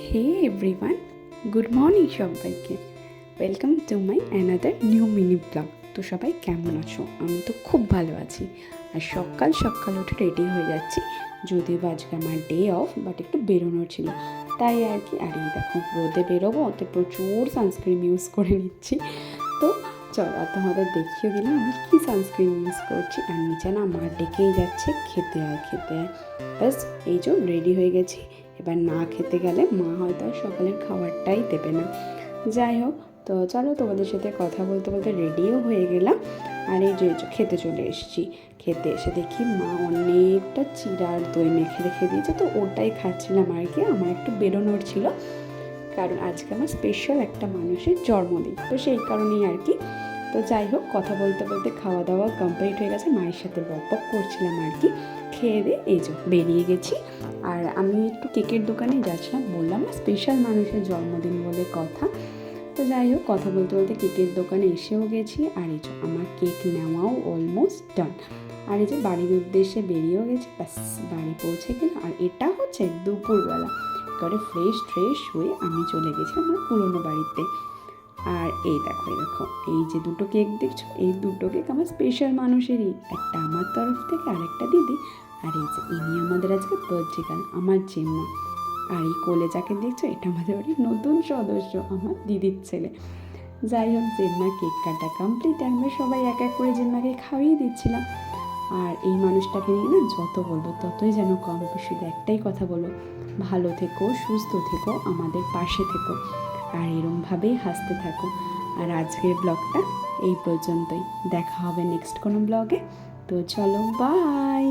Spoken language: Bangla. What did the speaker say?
হে এভরিওয়ান, গুড মর্নিং সবাইকে। Welcome to my another new mini blog. তো সবাই কেমন আছো? আমি তো খুব ভালো আছি। আর সকাল সকাল উঠে রেডি হয়ে যাচ্ছি, যদিও আজকে আমার ডে অফ, বাট একটু বেরোনোর ছিল, তাই আর কি। আর এই দেখো, রোদে বেরোবো তো প্রচুর সানস্ক্রিন ইউজ করে নিচ্ছি। তো চলো, আর তোমাদের দেখিয়ে দিলাম আমি কী সানস্ক্রিন ইউজ করছি। আর নিচে না মা ডেকেই যাচ্ছে, খেতে আয় খেতে আয়। ব্যাস এই যে রেডি হয়ে গেছি। এবার না খেতে গেলে মা হয়তো আর সকালের খাবারটাই দেবে না। যাই হোক, তো চলো তোমাদের সাথে কথা বলতে বলতে রেডিও হয়ে গেলাম। আর এই যে খেতে চলে এসেছি। খেতে এসে দেখি মা অনেকটা চিড়া আর দই মেখে রেখে দিয়েছে, তো ওটাই খাচ্ছিলাম আর কি। আমার একটু বেরোনোর ছিল, কারণ আজকে আমার স্পেশাল একটা মানুষের জন্মদিন, তো সেই কারণেই আর কি। তো যাই হোক, কথা বলতে বলতে খাওয়া দাওয়া কমপ্লিট হয়ে গেছে, মায়ের সাথে বক করছিলাম আর কি। খেয়ে দিয়ে এই যে বেরিয়ে গেছি। আর আমি একটু কেকের দোকানে যাচ্ছিলাম, বললাম না স্পেশাল মানুষের জন্মদিন বলে কথা। তো যাই হোক, কথা বলতে বলতে কেকের দোকানে এসেও গেছি। আর এই যে আমার কেক নেওয়াও অলমোস্ট ডান। আর এই যে বাড়ির উদ্দেশ্যে বেরিয়েও গেছি, ব্যাস বাড়ি পৌঁছে গেলাম। আর এটা হচ্ছে দুপুরবেলা, একেবারে ফ্রেশ হয়ে আমি চলে গেছিলাম আমার পুরোনো বাড়িতে। আর এই দেখো এই যে দুটো কেক দেখছো, এই দুটো কেক আমার স্পেশাল মানুষেরই, একটা আমার তরফ থেকে আর একটা দিদি। আর এই যে ইনি আমাদের আজকে বার্থডে গার্ল, আমার জেম্মা। আর এই কোলে যাকে দেখছো, এটা আমাদের বাড়ির নতুন সদস্য, আমার দিদির ছেলে। যাই হোক, জেম্মার কেক কাটা কমপ্লিট। আমরা সবাই এক এক করে জেম্মাকে খাইয়ে দিচ্ছিলাম। আর এই মানুষটাকে নিয়ে না যত বলবো ততই যেন কম। শুধু একটাই কথা বলো, ভালো থেকো, সুস্থ থেকো, আমাদের পাশে থেকো, আর এরমভাবেই হাসতে থাকো। আর আজকের ব্লগটা এই পর্যন্তই। দেখা হবে নেক্সট কোনো ব্লগে। তো চলো, বাই।